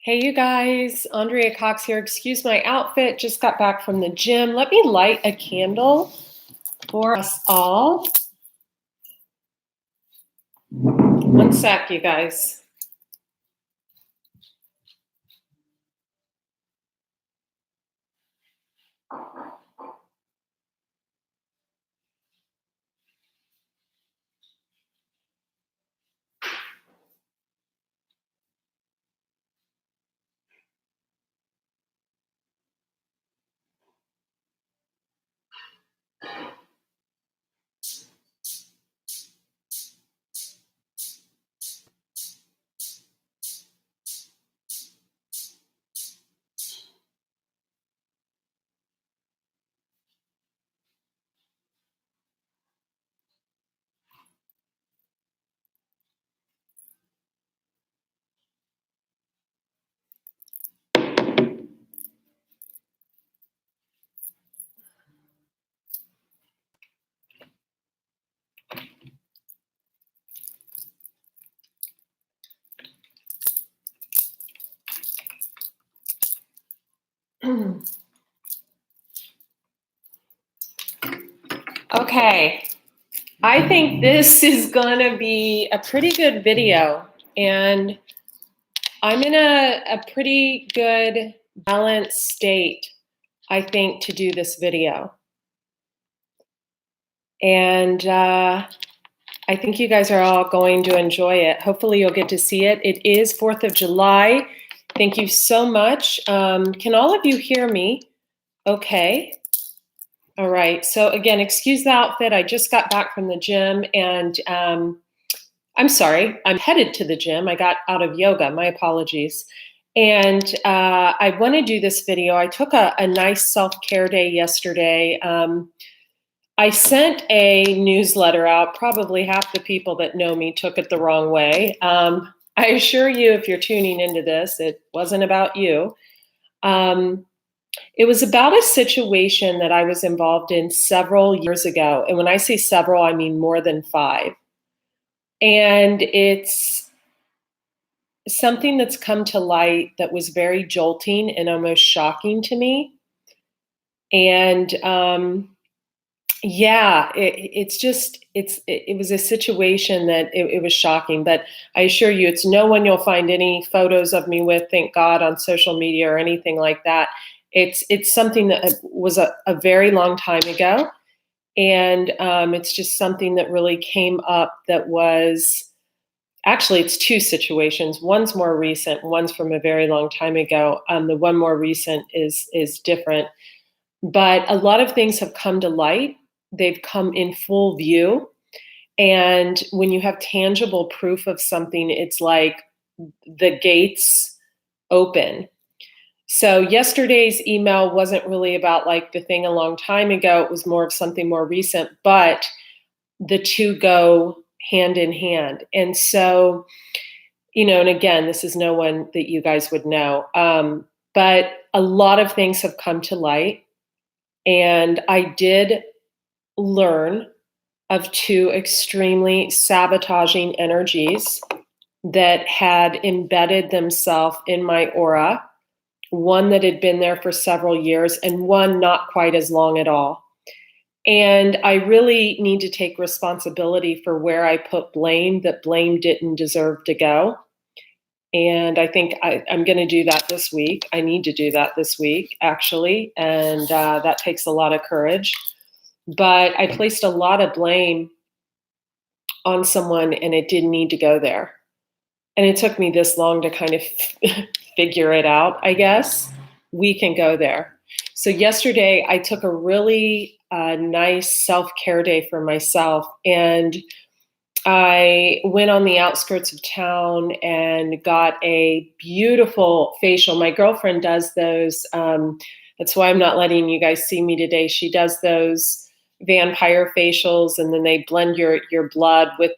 Hey, you guys, Andrea Cox here. Excuse my outfit, just got back from the gym. Let me light a candle for us all. One sec, you guys. Okay, I think this is gonna be a pretty good video, and I'm in a pretty good balanced state, I think, to do this video. And I think you guys are all going to enjoy it. Hopefully you'll get to see it. It is 4th of July. Thank you so much. Can all of you hear me? Okay. All right. So again, excuse the outfit. I just got back from the gym and I'm sorry, I'm headed to the gym. I got out of yoga. My apologies. And I want to do this video. I took a nice self-care day yesterday. I sent a newsletter out. Probably half the people that know me took it the wrong way. I assure you, if you're tuning into this, it wasn't about you. It was about a situation that I was involved in several years ago. And when I say several, I mean more than 5. And it's something that's come to light that was very jolting and almost shocking to me. And yeah, it was a situation that it was shocking, but I assure you, it's no one you'll find any photos of me with, thank God, on social media or anything like that. It's something that was a very long time ago, and it's just something that really came up. That was actually, it's 2 situations. One's more recent, one's from a very long time ago. The one more recent is different, but a lot of things have come to light. They've come in full view. And when you have tangible proof of something, it's like the gates open. So yesterday's email wasn't really about like the thing a long time ago. It was more of something more recent, but the two go hand in hand. And so, and again, this is no one that you guys would know, but a lot of things have come to light. And I did learn of 2 extremely sabotaging energies that had embedded themselves in my aura, one that had been there for several years and one not quite as long at all. And I really need to take responsibility for where I put blame, that blame didn't deserve to go. And I think I'm going to do that this week. I need to do that this week, actually. And that takes a lot of courage. But I placed a lot of blame on someone and it didn't need to go there. And it took me this long to kind of figure it out, I guess. We can go there. So yesterday I took a really nice self-care day for myself, and I went on the outskirts of town and got a beautiful facial. My girlfriend does those. That's why I'm not letting you guys see me today. She does those vampire facials, and then they blend your blood with,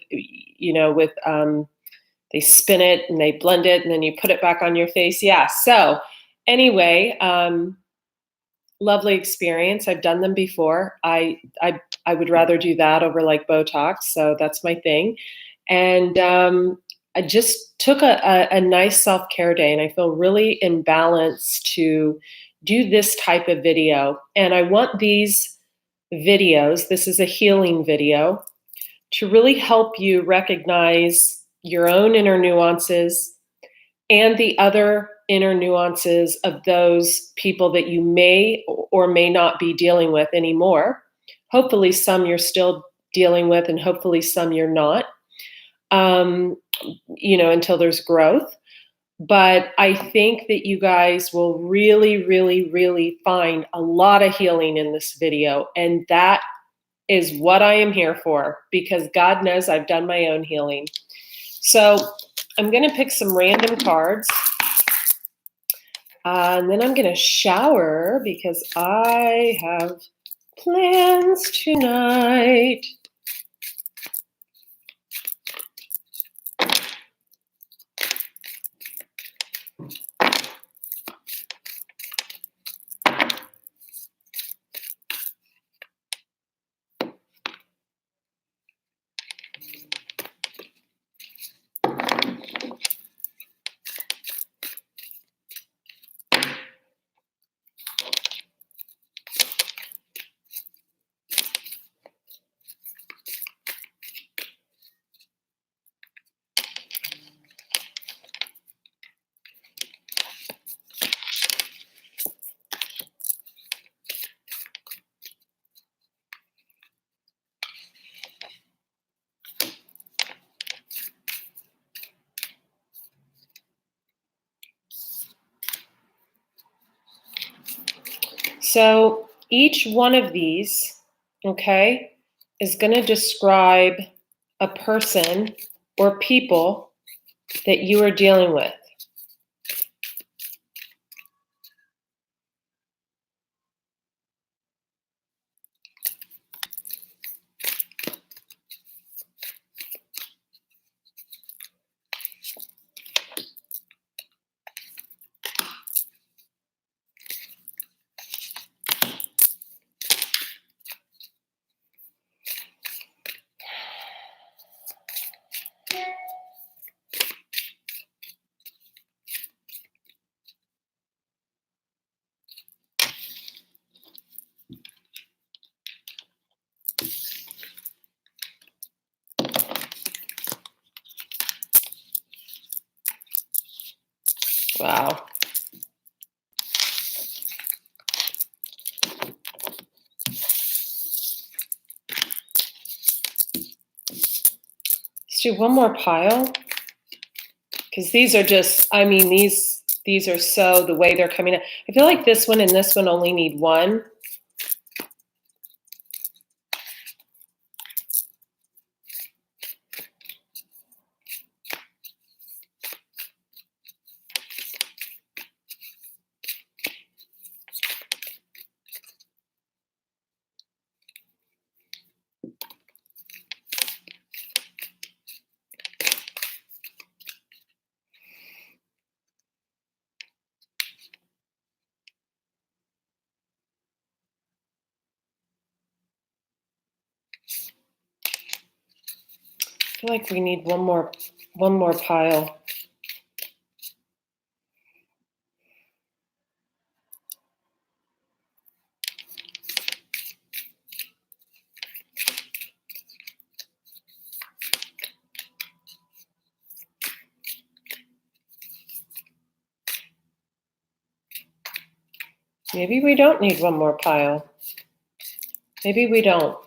they spin it and they blend it, and then you put it back on your face. Yeah. So anyway, lovely experience. I've done them before. I would rather do that over like Botox. So that's my thing. And I just took a nice self-care day, and I feel really imbalanced to do this type of video. And I want these videos, this is a healing video, to really help you recognize your own inner nuances and the other inner nuances of those people that you may or may not be dealing with anymore. Hopefully, some you're still dealing with, and hopefully, some you're not, until there's growth. But I think that you guys will really, really, really find a lot of healing in this video. And that is what I am here for, because God knows I've done my own healing. So I'm going to pick some random cards. And then I'm going to shower because I have plans tonight. So each one of these, okay, is going to describe a person or people that you are dealing with. Wow. Let's do one more pile, because these are just, these are so, the way they're coming out. I feel like this one and this one only need one. I feel like we need one more pile. Maybe we don't need one more pile. Maybe we don't.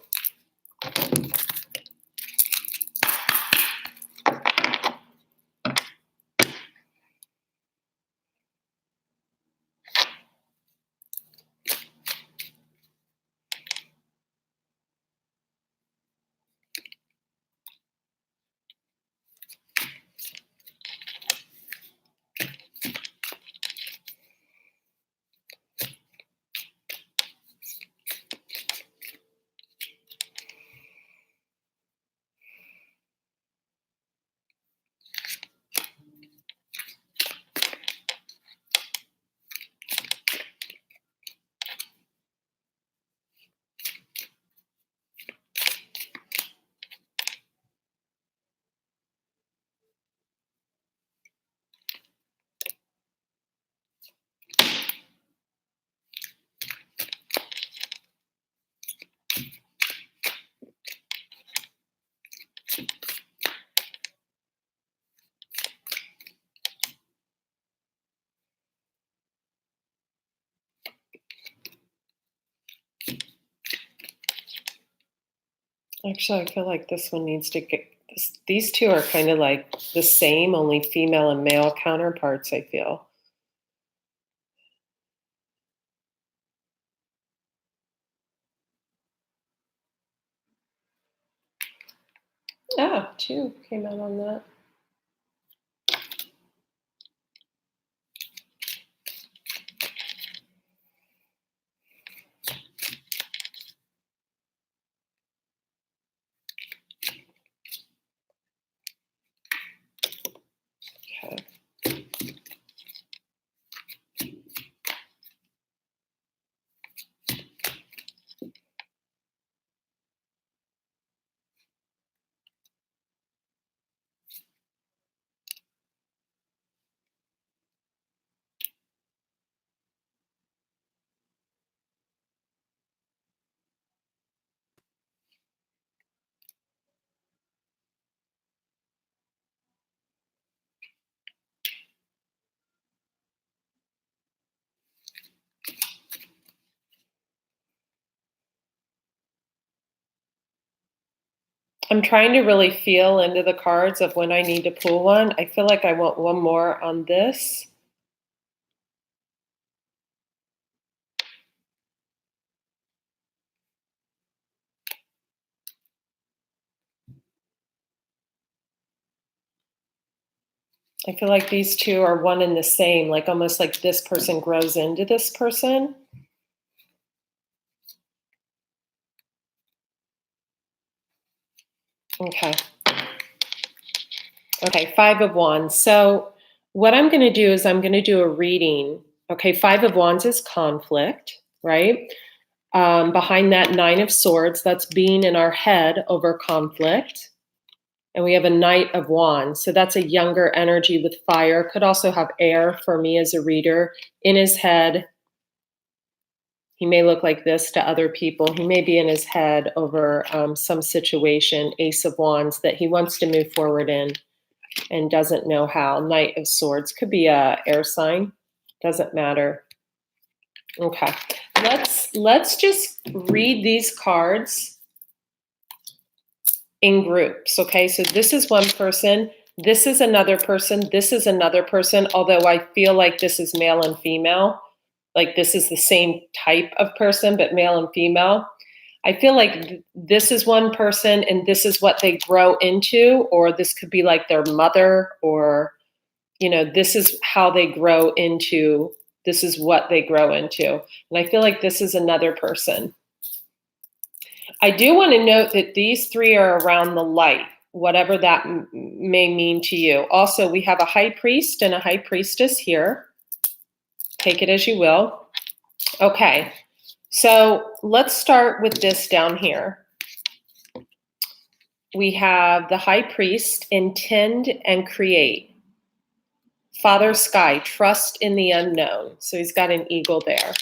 Actually, I feel like this one needs to get this, these two are kind of like the same, only female and male counterparts, I feel. Ah, two came out on that. Okay. I'm trying to really feel into the cards of when I need to pull one. I feel like I want one more on this. I feel like these two are one and the same, like almost like this person grows into this person. Okay. Okay, Five of Wands. So what I'm going to do is I'm going to do a reading. Okay, Five of Wands is conflict, right? Behind that, Nine of Swords, that's being in our head over conflict. And we have a Knight of Wands. So that's a younger energy with fire. Could also have air for me as a reader. In his head, he may look like this to other people. He may be in his head over some situation, Ace of Wands, that he wants to move forward in and doesn't know how. Knight of Swords could be a air sign. Doesn't matter. Okay. Let's just read these cards in groups, okay? So this is one person, this is another person, this is another person, although I feel like this is male and female. Like this is the same type of person, but male and female. I feel like this is one person and this is what they grow into, or this could be like their mother, or, you know, this is how they grow into, this is what they grow into. And I feel like this is another person. I do want to note that these three are around the light, whatever that may mean to you. Also, we have a high priest and a high priestess here. Take it as you will. Okay, so let's start with this down here. We have the high priest, intend and create. Father Sky, trust in the unknown. So he's got an eagle there.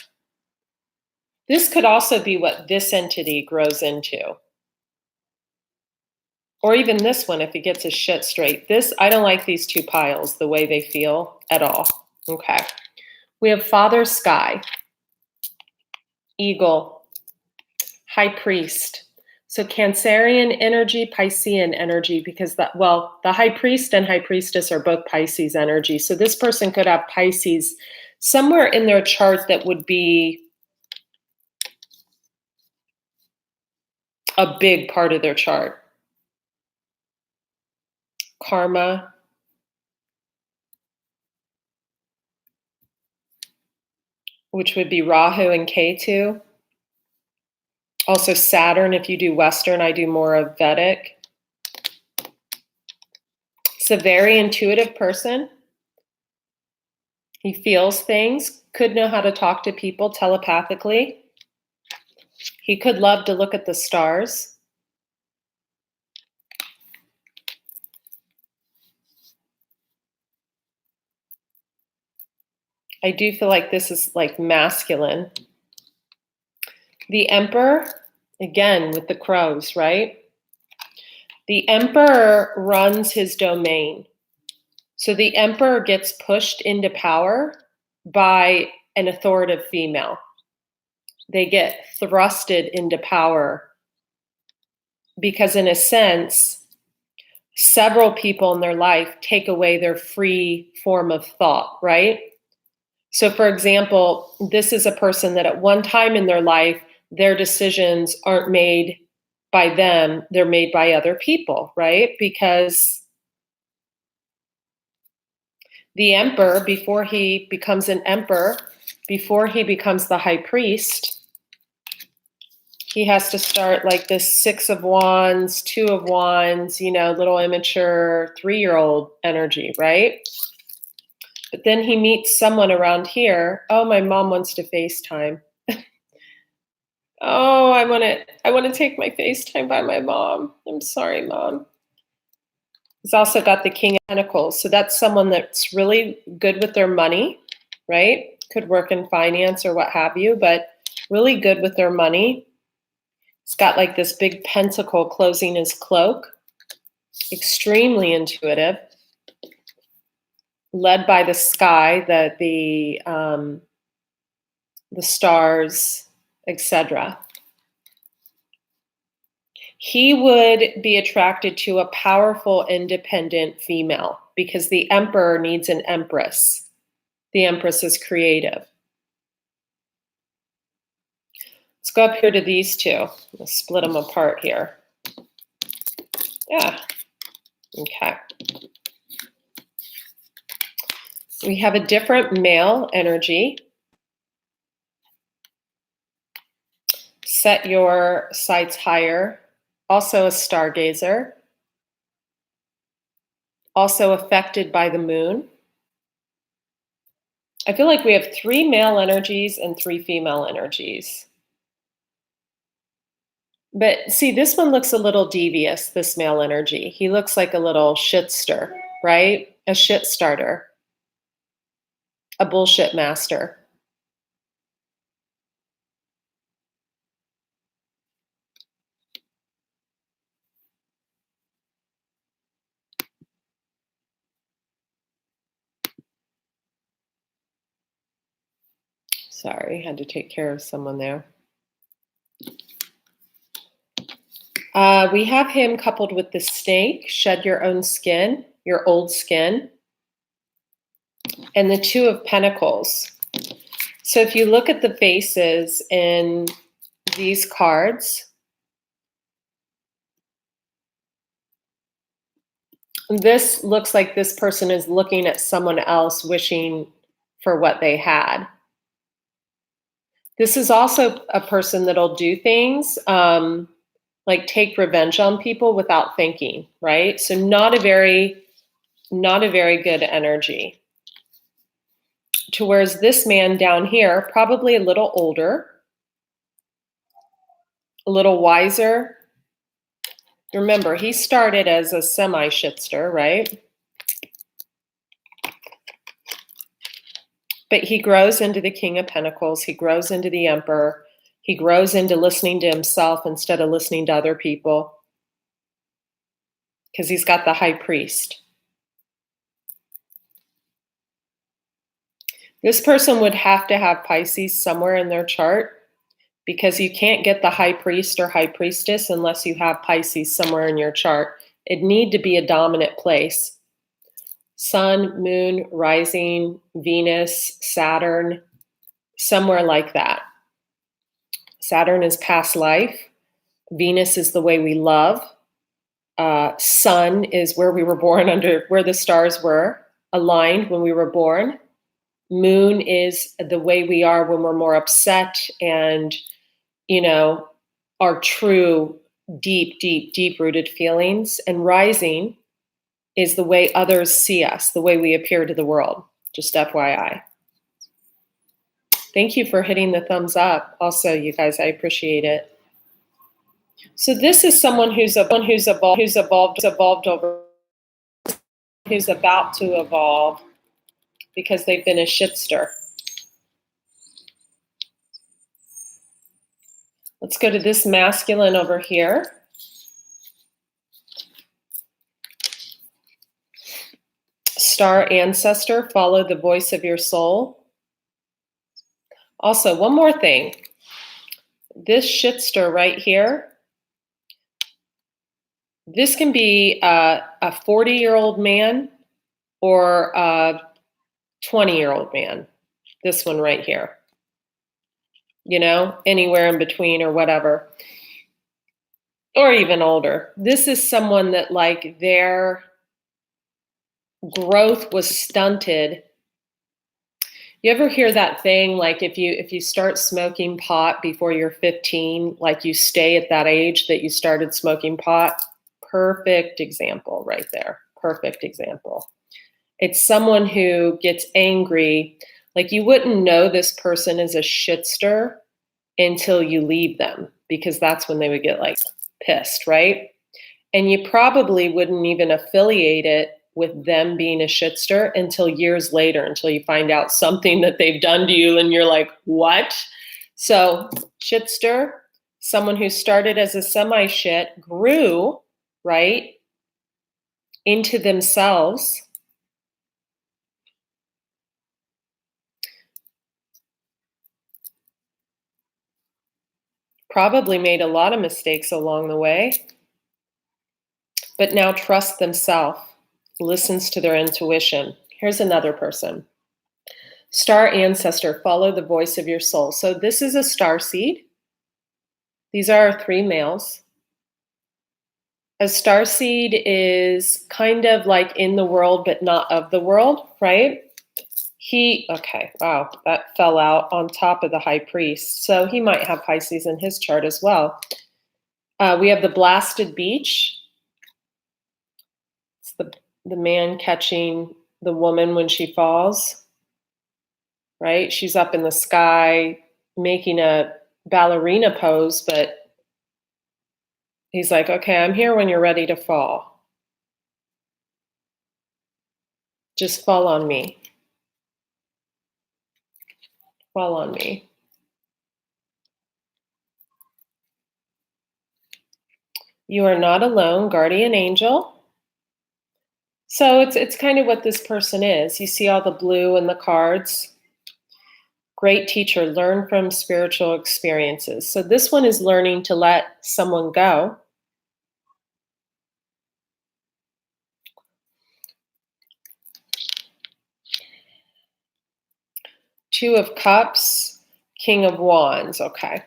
This could also be what this entity grows into. Or even this one, if he gets his shit straight. This, I don't like these two piles, the way they feel at all. Okay. We have Father Sky, Eagle, High Priest. So Cancerian energy, Piscean energy, because that, well, the High Priest and High Priestess are both Pisces energy. So this person could have Pisces somewhere in their chart that would be a big part of their chart. Karma, which would be Rahu and Ketu. Also Saturn, if you do Western, I do more of Vedic. It's a very intuitive person. He feels things, could know how to talk to people telepathically. He could love to look at the stars. I do feel like this is like masculine. The Emperor, again, with the crows, right? The Emperor runs his domain. So the Emperor gets pushed into power by an authoritative female. They get thrusted into power because in a sense, several people in their life take away their free form of thought, right? So, for example, this is a person that at one time in their life, their decisions aren't made by them, they're made by other people, right? Because the emperor, before he becomes an emperor, before he becomes the high priest, he has to start like this 6 of Wands, 2 of Wands, little immature 3-year-old energy, right? But then he meets someone around here. Oh, my mom wants to FaceTime. Oh, I want to take my FaceTime by my mom. I'm sorry, Mom. He's also got the King of Pentacles. So that's someone that's really good with their money, right? Could work in finance or what have you, but really good with their money. He's got like this big pentacle closing his cloak. Extremely intuitive. Led by the sky, the stars, etc. He would be attracted to a powerful, independent female because the emperor needs an empress. The empress is creative. Let's go up here to these two. Let's split them apart here. Yeah. Okay. We have a different male energy. Set your sights higher. Also a stargazer. Also affected by the moon. I feel like we have 3 male energies and 3 female energies. But see, this one looks a little devious, this male energy. He looks like a little shitster, right? A shit starter. A bullshit master. Sorry, had to take care of someone there. We have him coupled with the snake, shed your own skin, your old skin, and the 2 of Pentacles. So if you look at the faces in these cards, this looks like this person is looking at someone else wishing for what they had. This is also a person that'll do things like take revenge on people without thinking, right? So not a very good energy. To whereas this man down here, probably a little older, a little wiser. Remember, he started as a semi-shitster, right? But he grows into the King of Pentacles. He grows into the Emperor. He grows into listening to himself instead of listening to other people. Because he's got the High Priest. This person would have to have Pisces somewhere in their chart because you can't get the High Priest or High Priestess unless you have Pisces somewhere in your chart. It'd need to be a dominant place. Sun, Moon, Rising, Venus, Saturn, somewhere like that. Saturn is past life. Venus is the way we love. Sun is where we were born, under where the stars were aligned when we were born. Moon is the way we are when we're more upset and, our true, deep rooted feelings. And rising is the way others see us, the way we appear to the world. Just FYI. Thank you for hitting the thumbs up. Also, you guys, I appreciate it. So this is someone who's about to evolve because they've been a shitster. Let's go to this masculine over here. Star ancestor, follow the voice of your soul. Also, one more thing. This shitster right here, This can be a 40-year-old man or a 20-year-old man. This one right here, anywhere in between or whatever, or even older. This is someone that like their growth was stunted. You ever hear that thing, like if you start smoking pot before you're 15, like you stay at that age that you started smoking pot? Perfect example right there. Perfect example. It's someone who gets angry. Like you wouldn't know this person is a shitster until you leave them, because that's when they would get like pissed, right? And you probably wouldn't even affiliate it with them being a shitster until years later, until you find out something that they've done to you and you're like, what? So, shitster, someone who started as a semi shit, grew, right, into themselves. Probably made a lot of mistakes along the way, but now trusts themselves, listens to their intuition. Here's another person. Star ancestor, follow the voice of your soul. So this is a star seed. These are our 3 males. A star seed is kind of like in the world, but not of the world, right? Okay, wow, that fell out on top of the high priest. So he might have Pisces in his chart as well. We have the blasted beach. It's the man catching the woman when she falls, right? She's up in the sky making a ballerina pose, but he's like, okay, I'm here when you're ready to fall. Just fall on me. Fall on me. You are not alone, guardian angel. So it's kind of what this person is. You see all the blue in the cards. Great teacher, learn from spiritual experiences. So this one is learning to let someone go. Two of Cups, King of Wands. Okay.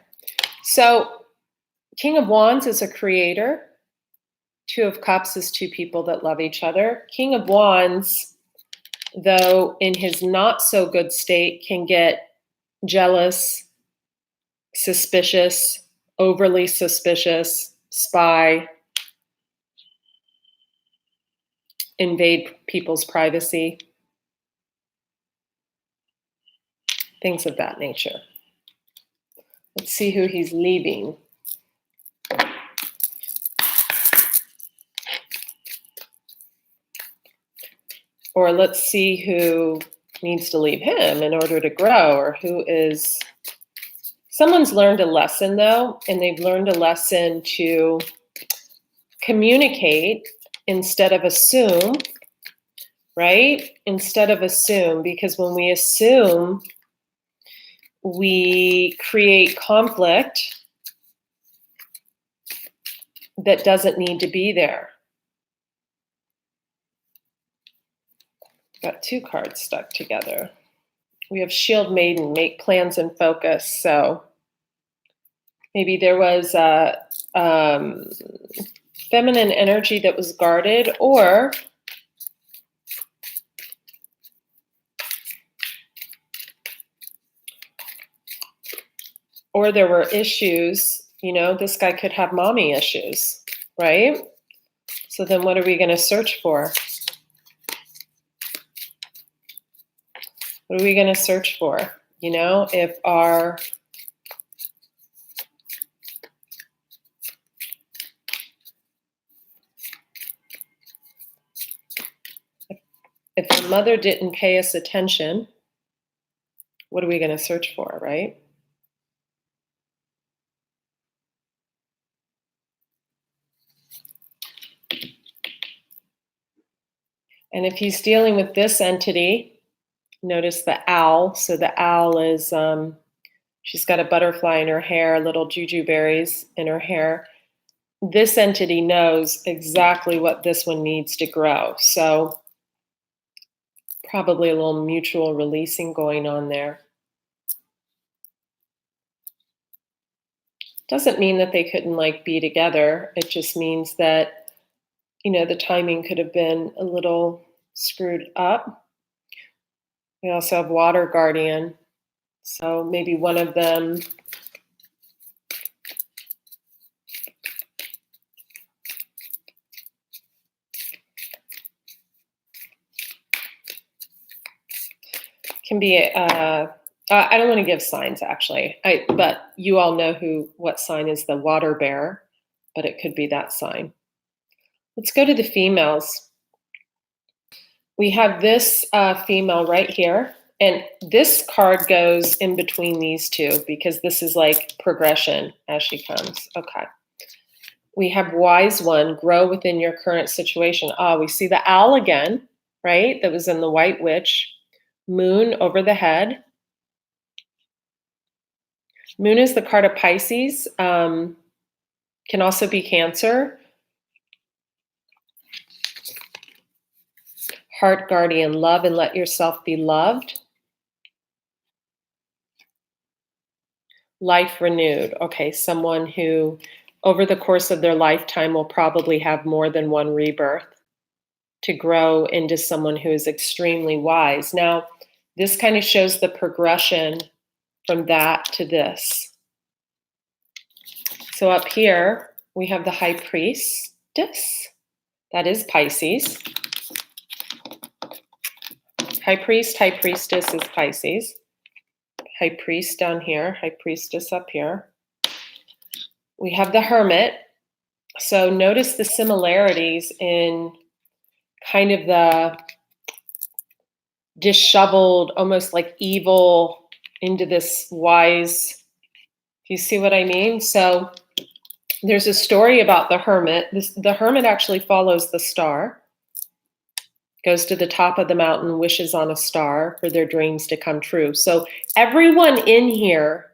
So King of Wands is a creator. Two of Cups is 2 people that love each other. King of Wands, though in his not so good state, can get jealous, suspicious, overly suspicious, spy, invade people's privacy, things of that nature. Let's see who he's leaving. Or let's see who needs to leave him in order to grow, or who is... Someone's learned a lesson, though, and they've learned a lesson to communicate instead of assume, right? Instead of assume, because when we assume, we create conflict that doesn't need to be there. Got 2 cards stuck together. We have Shield Maiden, make plans and focus. So maybe there was a feminine energy that was guarded, or there were issues. This guy could have mommy issues, right? So then what are we going to search for? What are we going to search for? If the mother didn't pay us attention, what are we going to search for, right? And if he's dealing with this entity, notice the owl. So the owl is, she's got a butterfly in her hair, little juju berries in her hair. this entity knows exactly what this one needs to grow. So probably a little mutual releasing going on there. Doesn't mean that they couldn't like be together. It just means that, the timing could have been a little screwed up. We also have water guardian. So maybe one of them can be I don't want to give signs actually. But you all know what sign is the water bearer, but it could be that sign. Let's go to the females. We have this female right here, and this card goes in between these two because this is like progression as she comes. Okay. We have wise one, grow within your current situation. We see the owl again, right? That was in the white witch. Moon over the head. Moon is the card of Pisces. Can also be Cancer. Heart guardian, love and let yourself be loved. Life renewed. Okay, someone who over the course of their lifetime will probably have more than one rebirth to grow into someone who is extremely wise. Now, this kind of shows the progression from that to this. So up here, we have the High Priestess. That is Pisces. High Priest, High Priestess is Pisces. High Priest down here, High Priestess up here. We have the Hermit. So notice the similarities in kind of the disheveled, almost like evil into this wise. Do you see what I mean? So there's a story about the Hermit. The Hermit actually follows the star, goes to the top of the mountain, wishes on a star for their dreams to come true. So everyone in here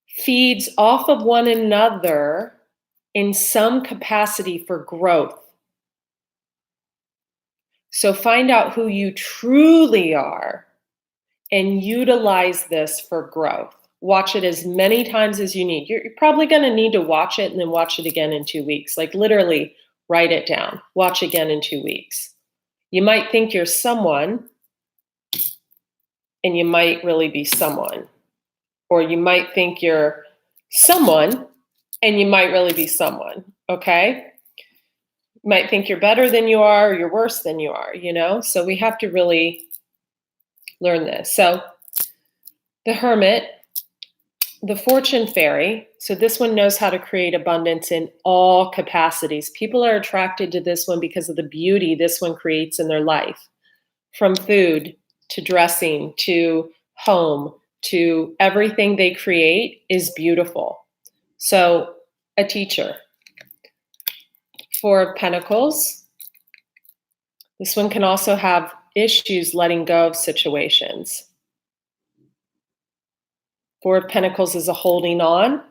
feeds off of one another in some capacity for growth. So find out who you truly are and utilize this for growth. Watch it as many times as you need. You're probably going to need to watch it and then watch it again in 2 weeks. Like literally write it down. Watch again in 2 weeks. You might think you're someone and you might really be someone. Or you might think you're someone and you might really be someone, okay? You might think you're better than you are or you're worse than you are, So we have to really learn this. So the Hermit, the Fortune Fairy. So this one knows how to create abundance in all capacities. People are attracted to this one because of the beauty this one creates in their life. From food to dressing to home to everything they create is beautiful. So a teacher. Four of Pentacles. This one can also have issues letting go of situations. Four of Pentacles is a holding on.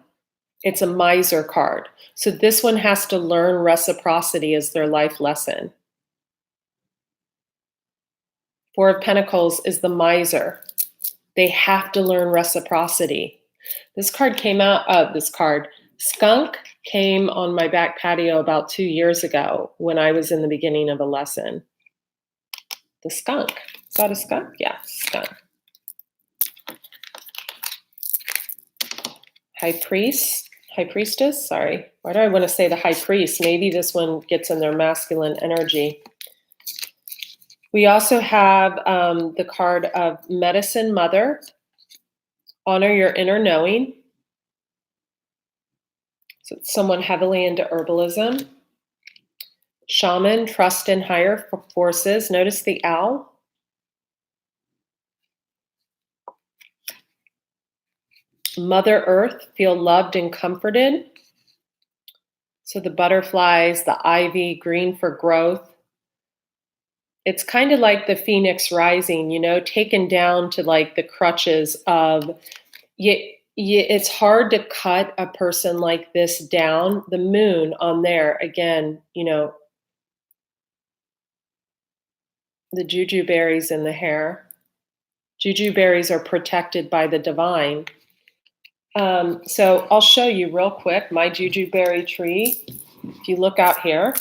It's a miser card. So this one has to learn reciprocity as their life lesson. Four of Pentacles is the miser. They have to learn reciprocity. This card came out, Skunk came on my back patio about 2 years ago when I was in the beginning of a lesson. The skunk. Is that a skunk? Yeah, skunk. High Priestess, sorry. Why do I want to say the High Priest? Maybe this one gets in their masculine energy. We also have the card of Medicine Mother. Honor your inner knowing. So it's someone heavily into herbalism. Shaman, trust in higher forces. Notice the owl. Mother Earth, feel loved and comforted. So the butterflies, the ivy, green for growth. It's kind of like the phoenix rising, taken down to like the crutches of, Yeah, it's hard to cut a person like this down. The moon on there, again, the juju berries in the hair. Juju berries are protected by the divine. So I'll show you real quick my juju berry tree. If you look out here,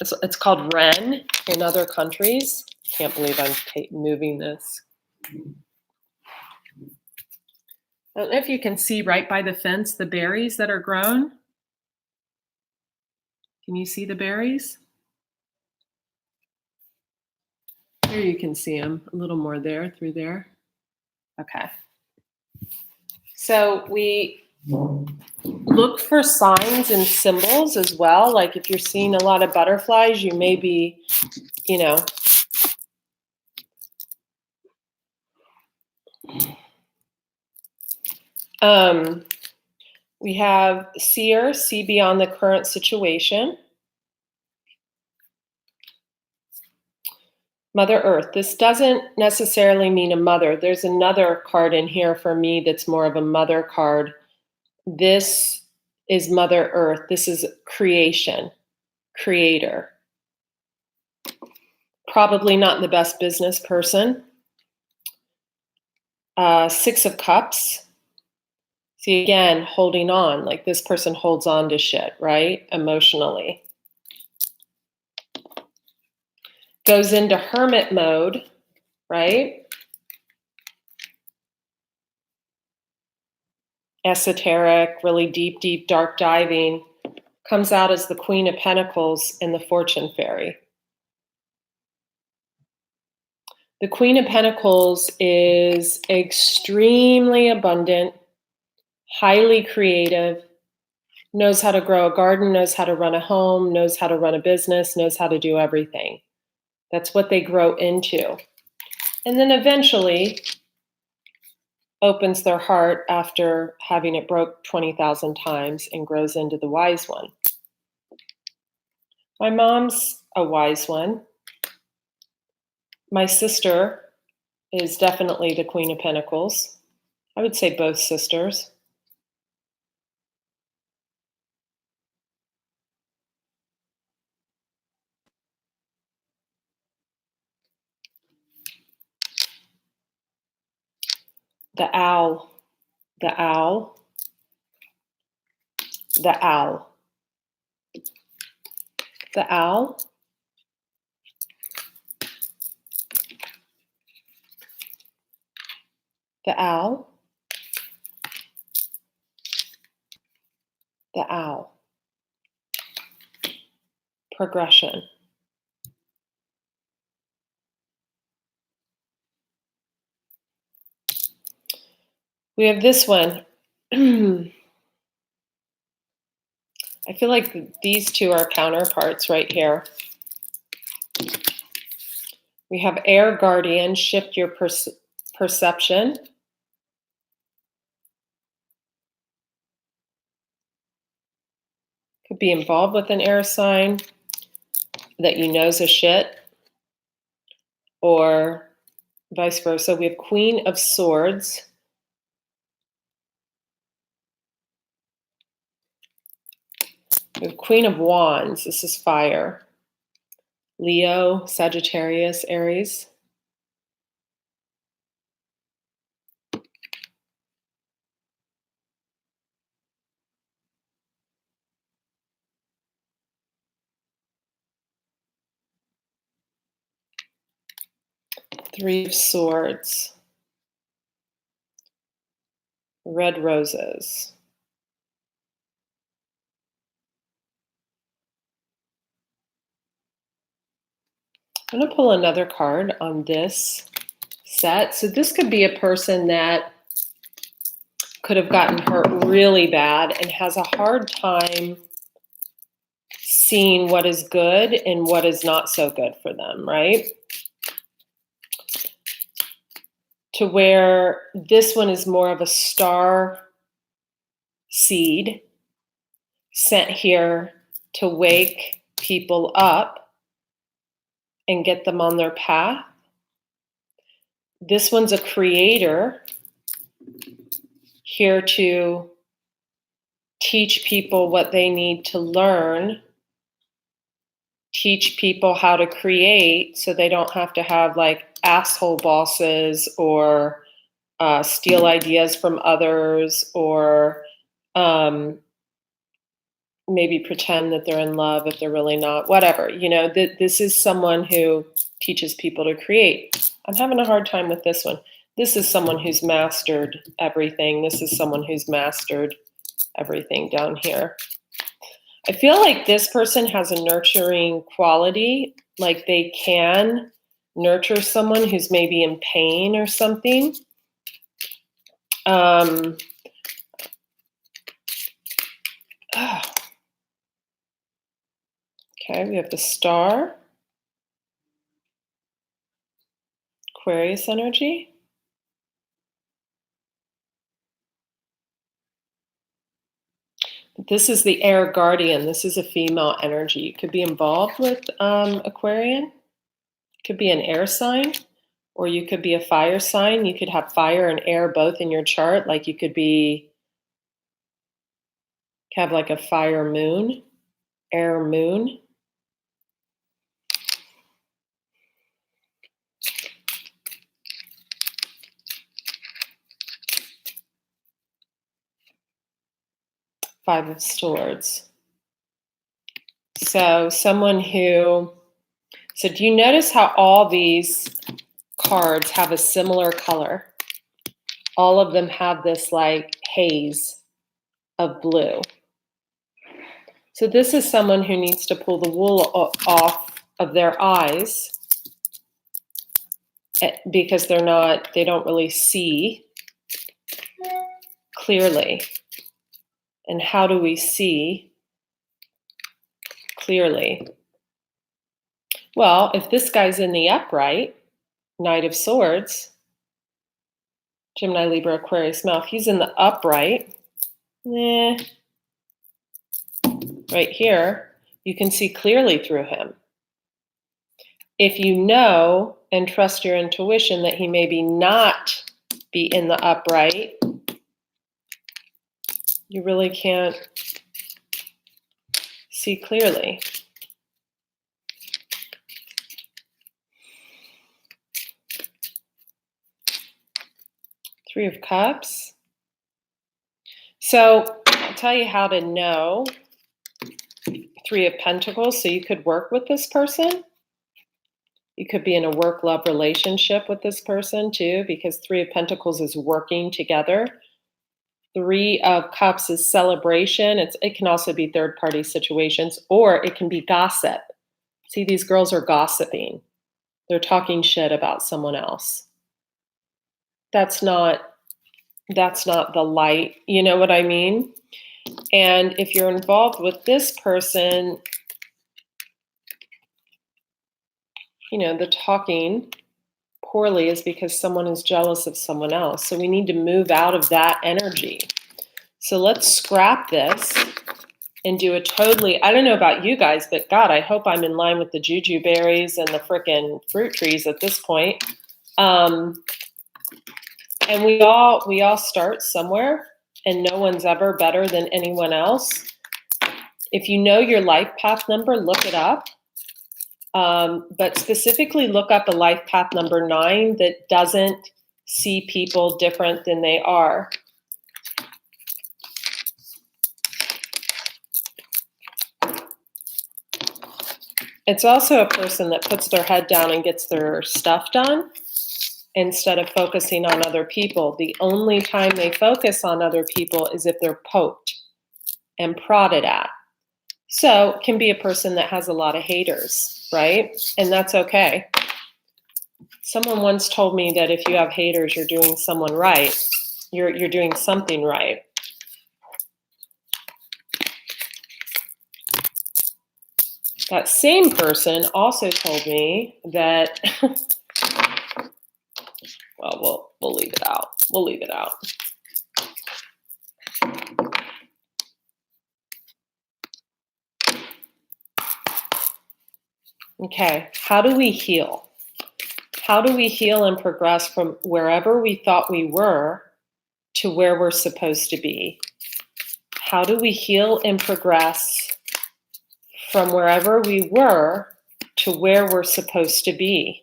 it's called wren in other countries. Can't believe I'm moving this. I don't know if you can see right by the fence the berries that are grown. Can you see the berries? Here you can see them a little more there, through there. Okay. So we look for signs and symbols as well. Like if you're seeing a lot of butterflies, you may be, you know, we have seer, see beyond the current situation. Mother Earth. This doesn't necessarily mean a mother. There's another card in here for me that's more of a mother card. This is Mother Earth. This is creation, creator. Probably not the best business person. Six of Cups. See, again, holding on. Like this person holds on to shit, right? Emotionally. Goes into hermit mode, right? Esoteric, really deep, deep, dark diving. Comes out as the Queen of Pentacles in the Fortune Fairy. The Queen of Pentacles is extremely abundant, highly creative, knows how to grow a garden, knows how to run a home, knows how to run a business, knows how to do everything. That's what they grow into. And then eventually opens their heart after having it broke 20,000 times and grows into the wise one. My mom's a wise one. My sister is definitely the Queen of Pentacles. I would say both sisters. The owl, the owl, the owl, the owl, the owl, the owl. Progression. We have this one. I feel like these two are counterparts right here. We have air guardian, shift your perception. Could be involved with an air sign that you know's a shit, or vice versa. We have Queen of Swords. We have Queen of Wands. This is fire. Leo, Sagittarius, Aries. Three of Swords. Red roses. I'm going to pull another card on this set. So this could be a person that could have gotten hurt really bad and has a hard time seeing what is good and what is not so good for them, right? To where this one is more of a star seed sent here to wake people up and get them on their path. This one's a creator. here to teach people what they need to learn, teach people how to create so they don't have to have like asshole bosses or steal ideas from others or maybe pretend that they're in love if they're really not, whatever. This is someone who teaches people to create. I'm having a hard time with this one. This is someone who's mastered everything. This is someone who's mastered everything down here. I feel like this person has a nurturing quality, like they can nurture someone who's maybe in pain or something. Oh. Okay, we have the star, Aquarius energy. This is the air guardian. This is a female energy. You could be involved with Aquarian. It could be an air sign, or you could be a fire sign. You could have fire and air both in your chart. Like you could have like a fire moon, air moon. Five of Swords. So someone who, so do you notice how all these cards have a similar color? All of them have this like haze of blue. So this is someone who needs to pull the wool off of their eyes because they don't really see clearly. And how do we see clearly? Well, if this guy's in the upright, Knight of Swords, Gemini, Libra, Aquarius, Mouth, he's in the upright, right here, you can see clearly through him. If you know and trust your intuition that he maybe not be in the upright, you really can't see clearly. Three of Cups. So I'll tell you how to know. Three of Pentacles. So you could work with this person. You could be in a work-love relationship with this person too, because Three of Pentacles is working together. Three of Cups is celebration. It can also be third-party situations, or it can be gossip. See, these girls are gossiping. They're talking shit about someone else. That's not the light. You know what I mean? And if you're involved with this person, the talking poorly is because someone is jealous of someone else. So we need to move out of that energy. So let's scrap this and do a totally, I don't know about you guys, but God, I hope I'm in line with the juju berries and the frickin' fruit trees at this point. And we all start somewhere, and no one's ever better than anyone else. If you know your life path number, look it up. But specifically look up a life path number 9 that doesn't see people different than they are. It's also a person that puts their head down and gets their stuff done instead of focusing on other people. The only time they focus on other people is if they're poked and prodded at. So it can be a person that has a lot of haters, right? And that's okay. Someone once told me that if you have haters, you're doing someone right. You're doing something right. That same person also told me that, well, we'll leave it out. We'll leave it out. Okay, how do we heal? How do we heal and progress from wherever we thought we were to where we're supposed to be? How do we heal and progress from wherever we were to where we're supposed to be?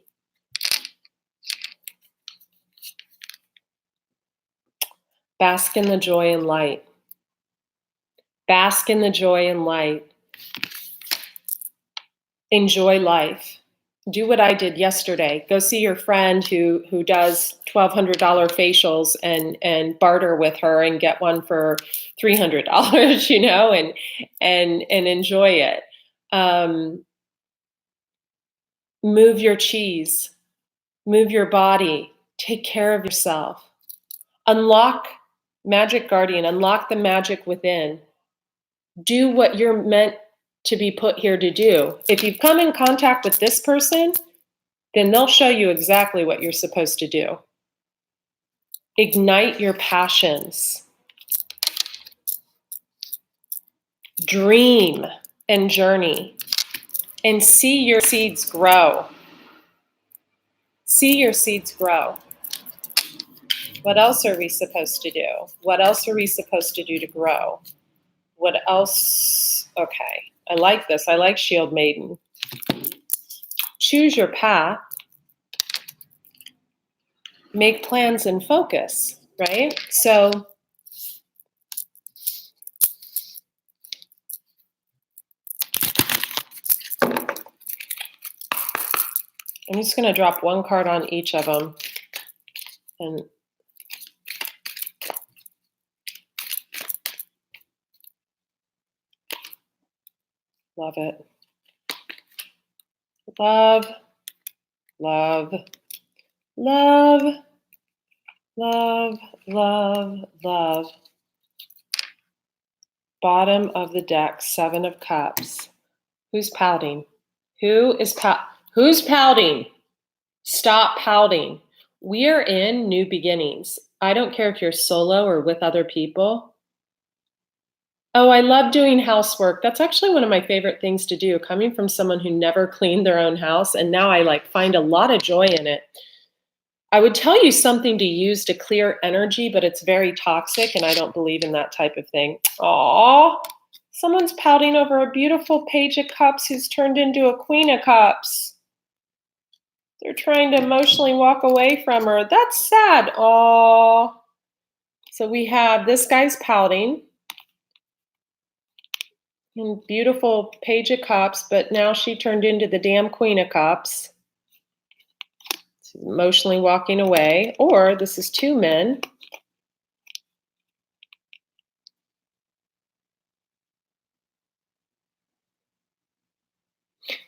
Bask in the joy and light. Bask in the joy and light. Enjoy life. Do what I did yesterday. Go see your friend who does $1,200 facials and barter with her and get one for $300, and enjoy it. Move your cheese. Move your body. Take care of yourself. Unlock Magic Guardian. Unlock the magic within. Do what you're meant to be put here to do. If you've come in contact with this person, then they'll show you exactly what you're supposed to do. Ignite your passions. Dream and journey and see your seeds grow. See your seeds grow. What else are we supposed to do? What else are we supposed to do to grow? What else? Okay, I like this. I like Shield Maiden. Choose your path. Make plans and focus, right? So I'm just going to drop one card on each of them. And love it. Love, love, love, love, love, love. Bottom of the deck, 7 of Cups. Who's pouting? Who's pouting? Stop pouting. We are in new beginnings. I don't care if you're solo or with other people. Oh, I love doing housework. That's actually one of my favorite things to do, coming from someone who never cleaned their own house, and now I find a lot of joy in it. I would tell you something to use to clear energy, but it's very toxic, and I don't believe in that type of thing. Aww, someone's pouting over a beautiful Page of Cups who's turned into a Queen of Cups. They're trying to emotionally walk away from her. That's sad. Aww. So we have this guy's pouting. And beautiful Page of Cups, but now she turned into the damn Queen of Cups. She's emotionally walking away. Or this is 2 men.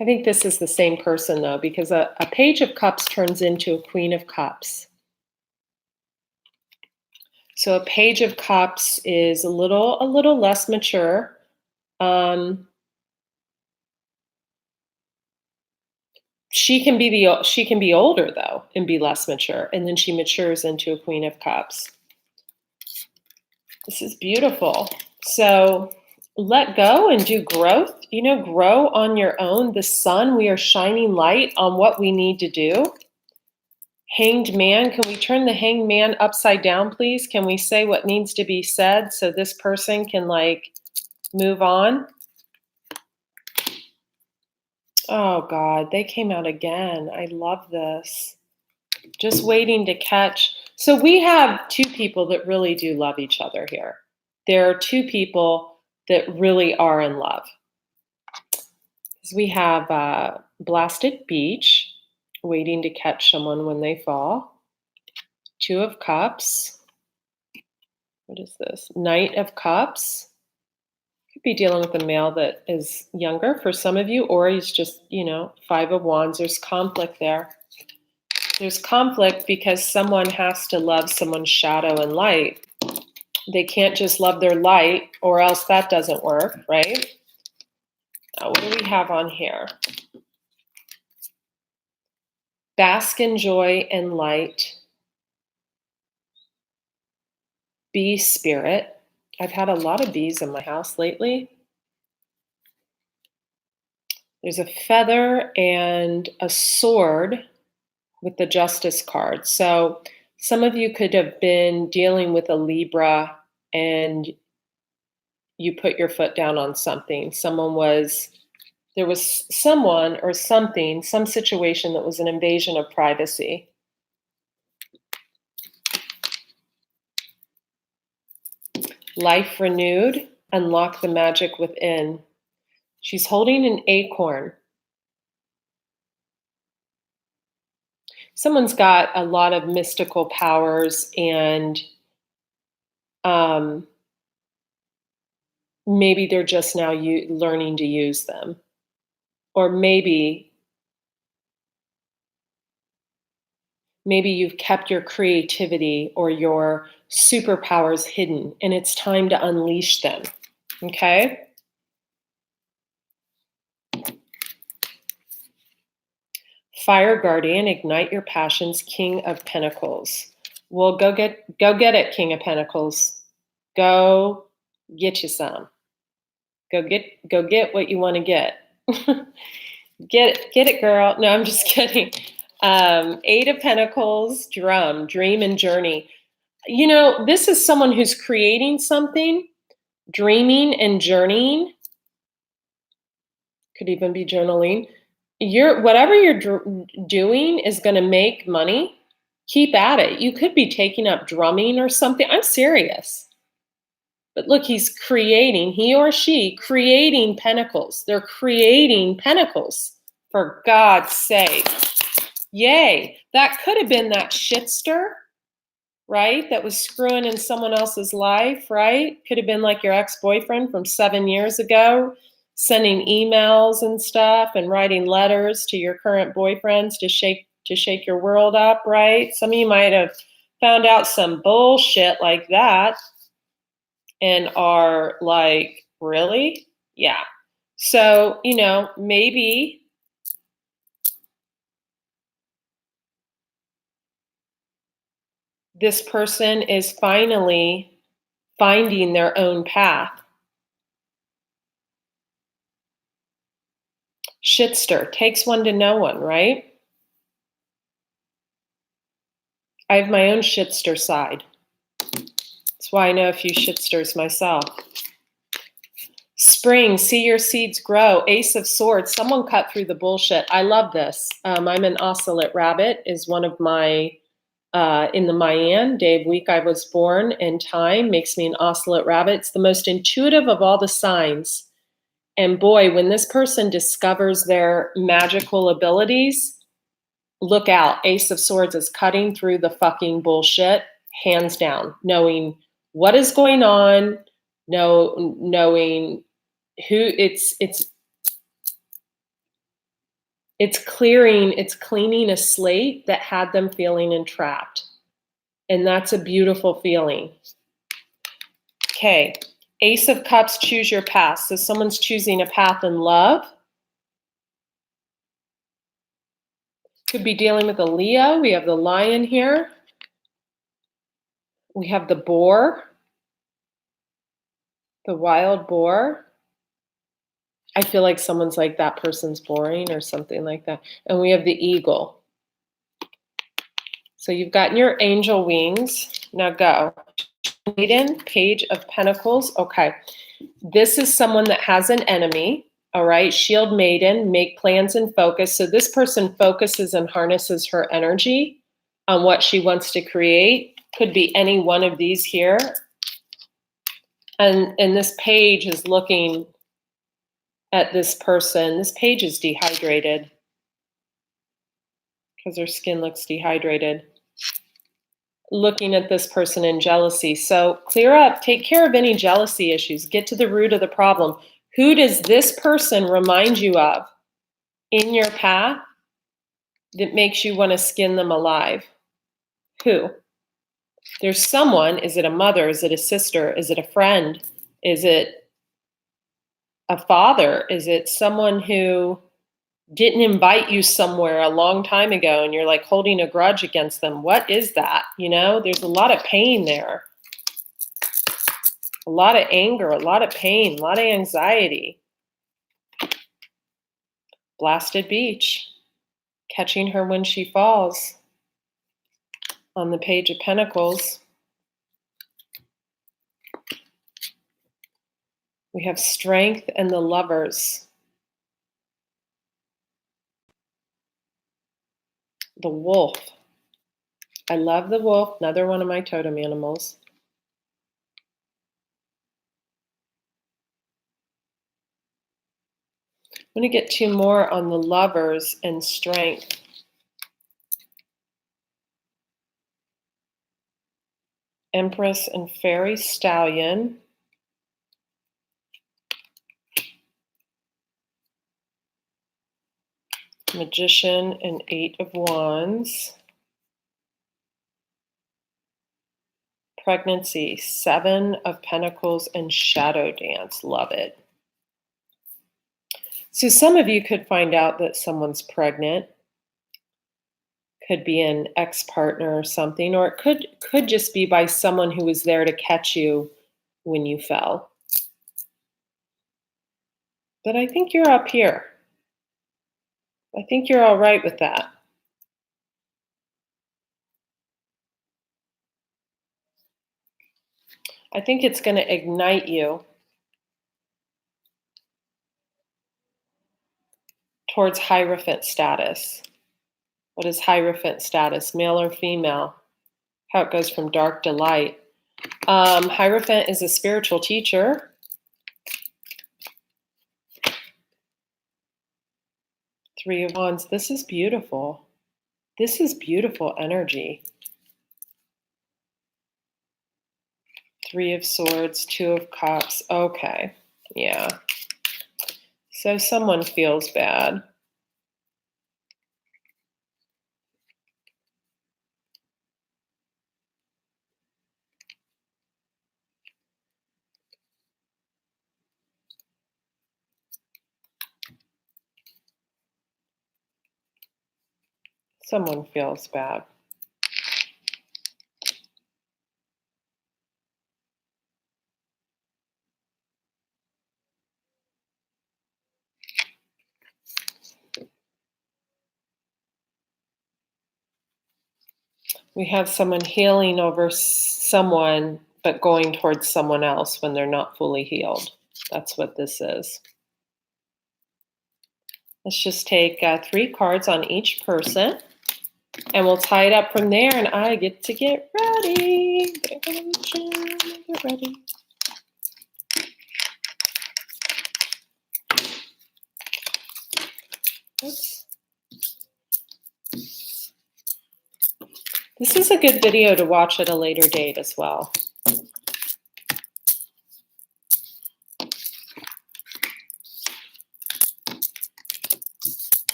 I think this is the same person though, because a Page of Cups turns into a Queen of Cups. So a Page of Cups is a little less mature. She can be older though and be less mature, and then she matures into a Queen of Cups. This is beautiful. So let go and do growth. Grow on your own. The sun, we are shining light on what we need to do. Hanged Man, can we turn the Hanged Man upside down, please? Can we say what needs to be said so this person can move on? Oh God, they came out again. I love this. Just waiting to catch. So we have 2 people that really do love each other here. There are 2 people that really are in love. We have Blasted Beach, waiting to catch someone when they fall. 2 of Cups. What is this? Knight of Cups. Could be dealing with a male that is younger for some of you, or he's just, 5 of Wands. There's conflict there. There's conflict because someone has to love someone's shadow and light. They can't just love their light, or else that doesn't work, right? What do we have on here? Bask in joy and light. Bee spirit. I've had a lot of bees in my house lately. There's a feather and a sword with the Justice card. So Some of you could have been dealing with a Libra and you put your foot down on something. There was someone or something, some situation that was an invasion of privacy. Life renewed, unlock the magic within. She's holding an acorn. Someone's got a lot of mystical powers and maybe they're just now learning to use them. Or maybe you've kept your creativity or your superpowers hidden and it's time to unleash them. Okay? Fire guardian, ignite your passions, King of Pentacles. Well, go get it, King of Pentacles. Go get you some. Go get what you want to get. Get it, girl. No, I'm just kidding. Eight of Pentacles, drum, dream and journey. You know, this is someone who's creating something, dreaming and journeying. Could even be journaling. Whatever you're doing is going to make money. Keep at it. You could be taking up drumming or something. I'm serious. But look, he or she creating pentacles. They're creating pentacles, for God's sake. Yay. That could have been that shitster, right? That was screwing in someone else's life, right? Could have been like your ex-boyfriend from 7 years ago, sending emails and stuff and writing letters to your current boyfriends to shake your world up, right? Some of you might have found out some bullshit like that and are like, really? Yeah. So, you know, maybe this person is finally finding their own path. Shitster, takes one to know one, right? I have my own shitster side. That's why I know a few shitsters myself. Spring, see your seeds grow. Ace of Swords, someone cut through the bullshit. I love this. I'm an oscillate rabbit is one of my, in the Mayan, day of week I was born, and time makes me an oscillate rabbit. It's the most intuitive of all the signs. And boy, when this person discovers their magical abilities, look out. Ace of Swords is cutting through the fucking bullshit, hands down, knowing what is going on, knowing who it's cleaning a slate that had them feeling entrapped. And that's a beautiful feeling. Okay. Ace of Cups, choose your path. So someone's choosing a path in love. Could be dealing with a Leo. We have the lion here. We have the boar, the wild boar. I feel like someone's like, that person's boring or something like that. And we have the eagle. So you've gotten your angel wings. Now go. Maiden, Page of Pentacles. Okay. This is someone that has an enemy. All right. Shield Maiden, make plans and focus. So this person focuses and harnesses her energy on what she wants to create. Could be any one of these here. And this page is looking at this person. This page is dehydrated because her skin looks dehydrated. Looking at this person in jealousy. So clear up, take care of any jealousy issues. Get to the root of the problem. Who does this person remind you of in your path that makes you want to skin them alive? Who? There's someone. Is it a mother? Is it a sister? Is it a friend? Is it a father? Is it someone who didn't invite you somewhere a long time ago and you're like holding a grudge against them? What is that? You know, there's a lot of pain there. A lot of anger, a lot of pain, a lot of anxiety. Blasted beach. Catching her when she falls. on the Page of Pentacles. We have Strength and the Lovers. The Wolf. I love the wolf, another one of my totem animals. I'm going to get two more on the Lovers and Strength. Empress and Fairy Stallion. Magician and Eight of Wands. Pregnancy, Seven of Pentacles and Shadow Dance. Love it. So some of you could find out that someone's pregnant. Could be an ex-partner or something, or it could just be by someone who was there to catch you when you fell. But I think you're up here. I think you're all right with that. I think it's going to ignite you towards Hierophant status. What is Hierophant status? Male or female? How it goes from dark to light. Hierophant is a spiritual teacher. Three of Wands. This is beautiful. This is beautiful energy. Three of Swords, Two of Cups. Okay, yeah. So someone feels bad. Someone feels bad. We have someone healing over someone, but going towards someone else when they're not fully healed. That's what this is. Let's just take 3 cards on each person, and we'll tie it up from there, and I get to get ready. Get ready. Oops. This is a good video to watch at a later date as well.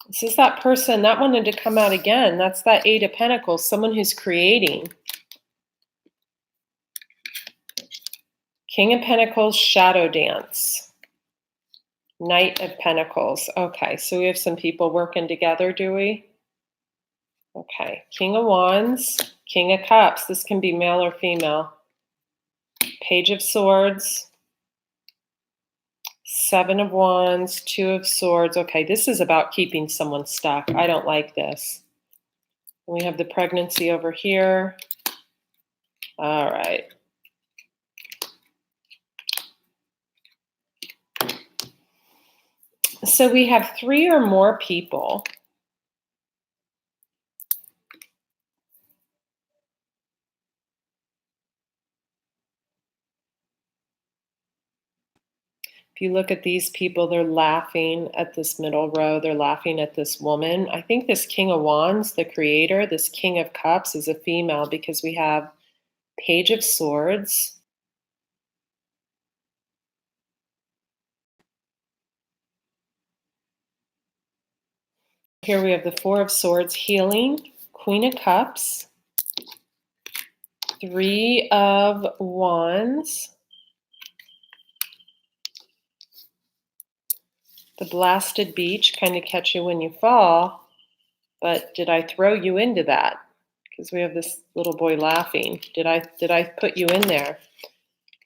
This is that person that wanted to come out again. That's that Eight of Pentacles, someone who's creating. King of Pentacles, Shadow Dance. Knight of Pentacles. Okay, so we have some people working together, do we? Okay, King of Wands, King of Cups. This can be male or female. Page of Swords. Seven of Wands, Two of Swords. Okay, this is about keeping someone stuck. I don't like this. We have the pregnancy over here. All right. So we have 3 or more people. If you look at these people, they're laughing at this middle row. They're laughing at this woman. I think this King of Wands, the creator, this King of Cups is a female because we have Page of Swords. Here we have the Four of Swords, healing, Queen of Cups, Three of Wands, The blasted beach, kind of catch you when you fall. But did I throw you into that? Because we have this little boy laughing. Did I put you in there?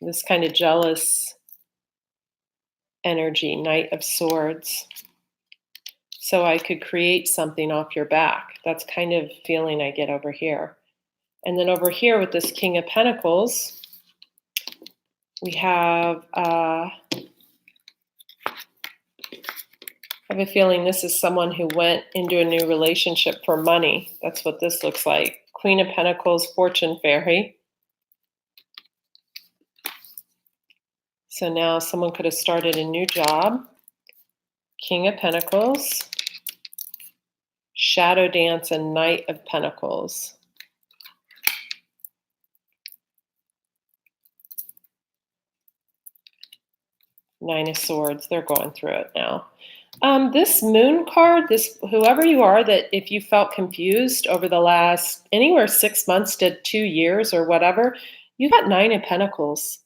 This kind of jealous energy, Knight of Swords. So I could create something off your back. That's kind of feeling I get over here. And then over here with this King of Pentacles, we have, I have a feeling this is someone who went into a new relationship for money. That's what this looks like. Queen of Pentacles, Fortune Fairy. So now someone could have started a new job. King of Pentacles, Shadow Dance, and Knight of Pentacles. Nine of Swords, they're going through it now. This Moon card, this whoever you are, that if you felt confused over the last anywhere 6 months to 2 years or whatever, you got Nine of Pentacles.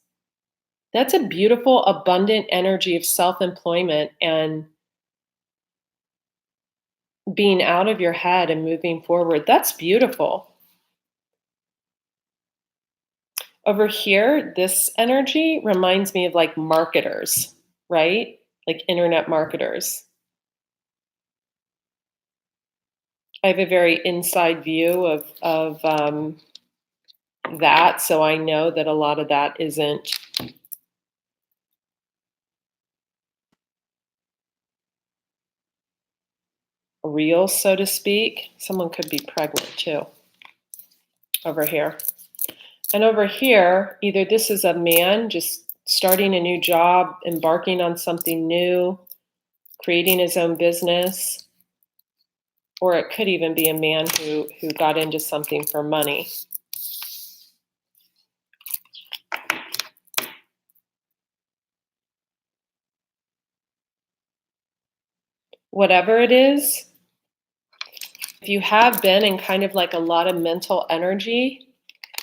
That's a beautiful, abundant energy of self-employment and being out of your head and moving forward. That's beautiful. Over here, this energy reminds me of like marketers, right? Like internet marketers. I have a very inside view of that, so I know that a lot of that isn't real, so to speak. Someone could be pregnant too, over here. And over here, either this is a man just starting a new job, embarking on something new, creating his own business, or it could even be a man who got into something for money. Whatever it is, if you have been in kind of like a lot of mental energy,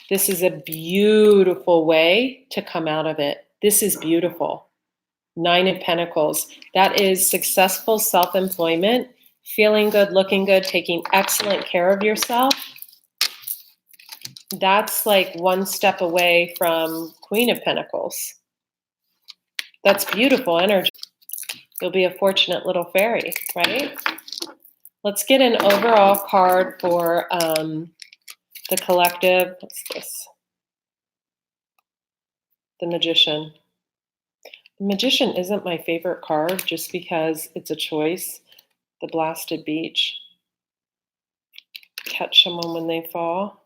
this is a beautiful way to come out of it. This is beautiful. Nine of Pentacles. That is successful self-employment, feeling good, looking good, taking excellent care of yourself. That's like one step away from Queen of Pentacles. That's beautiful energy. You'll be a fortunate little fairy, right? Let's get an overall card for the collective. What's this? The Magician. The Magician isn't my favorite card just because it's a choice. The Blasted Beach. Catch someone when they fall.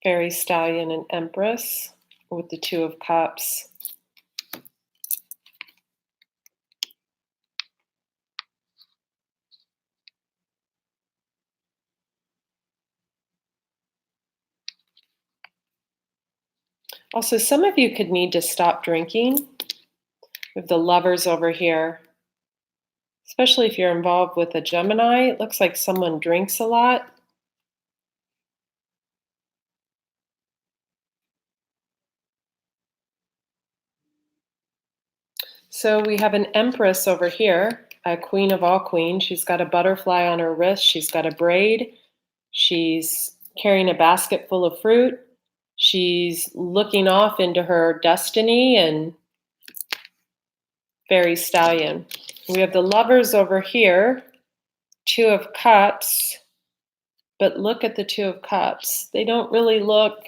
Fairy, Stallion, and Empress with the Two of Cups. Also, some of you could need to stop drinking. With the Lovers over here, especially if you're involved with a Gemini, it looks like someone drinks a lot. So we have an Empress over here, a Queen of all queens. She's got a butterfly on her wrist. She's got a braid. She's carrying a basket full of fruit. She's looking off into her destiny and Fairy, Stallion. We have the Lovers over here, Two of Cups. But look at the Two of Cups. They don't really look,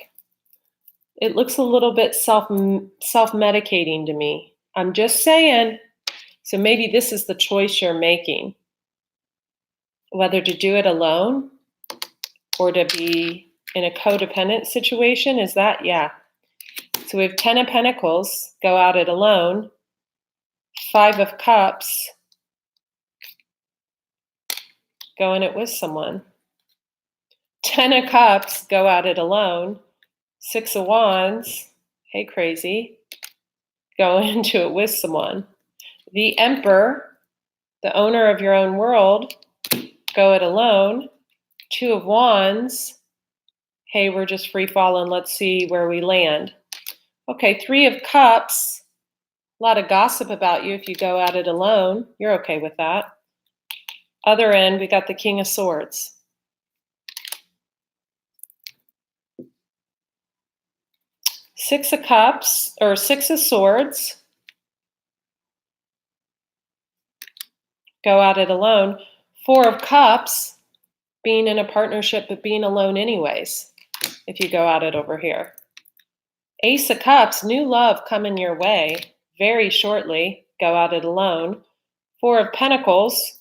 it looks a little bit self-medicating to me. I'm just saying. So maybe this is the choice you're making. Whether to do it alone or to be in a codependent situation. Is that? Yeah. So we have 10 of Pentacles, go at it alone. 5 of Cups, go in it with someone. 10 of Cups, go at it alone. 6 of Wands, hey crazy, go into it with someone. The Emperor, the owner of your own world, go it alone. 2 of Wands, hey, we're just free falling, let's see where we land. Okay, 3 of Cups, A lot of gossip about you if you go at it alone. You're okay with that. Other end, we got the King of Swords. Six of Cups, or Six of Swords. Go at it alone. Four of Cups, being in a partnership but being alone anyways, if you go at it over here. Ace of Cups, new love coming your way very shortly. Go at it alone. Four of Pentacles,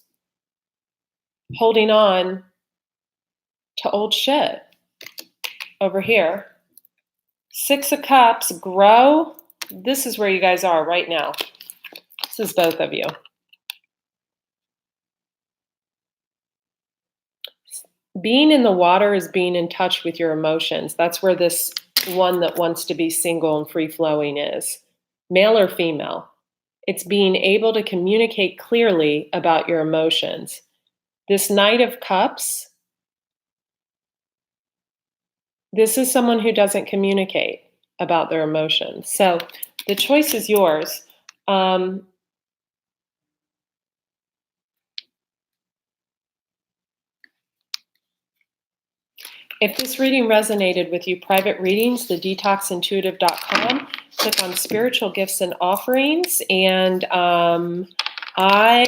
holding on to old shit over here. Six of Cups, grow. This is where you guys are right now. This is both of you. Being in the water is being in touch with your emotions. That's where this one that wants to be single and free-flowing is. Male or female. It's being able to communicate clearly about your emotions. This Knight of Cups, this is someone who doesn't communicate about their emotions. So the choice is yours. If this reading resonated with you, private readings, thedetoxintuitive.com, click on spiritual gifts and offerings. And I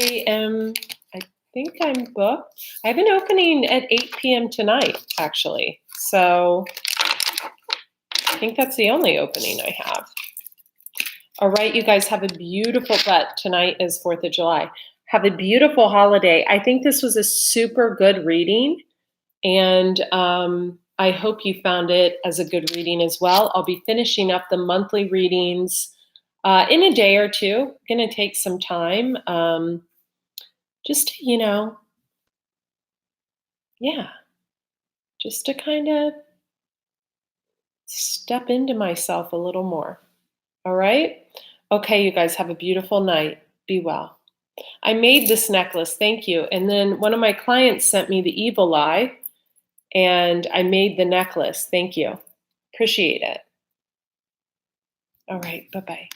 think I'm booked. I have an opening at 8 p.m. tonight, actually. So I think that's the only opening I have. All right, you guys have a beautiful, but tonight is 4th of July. Have a beautiful holiday. I think this was a super good reading. And I hope you found it as a good reading as well. I'll be finishing up the monthly readings in a day or two. Going to take some time just to, just to kind of step into myself a little more. All right? Okay, you guys have a beautiful night. Be well. I made this necklace. Thank you. And then one of my clients sent me the evil eye. And I made the necklace. Thank you. Appreciate it. All right. Bye-bye.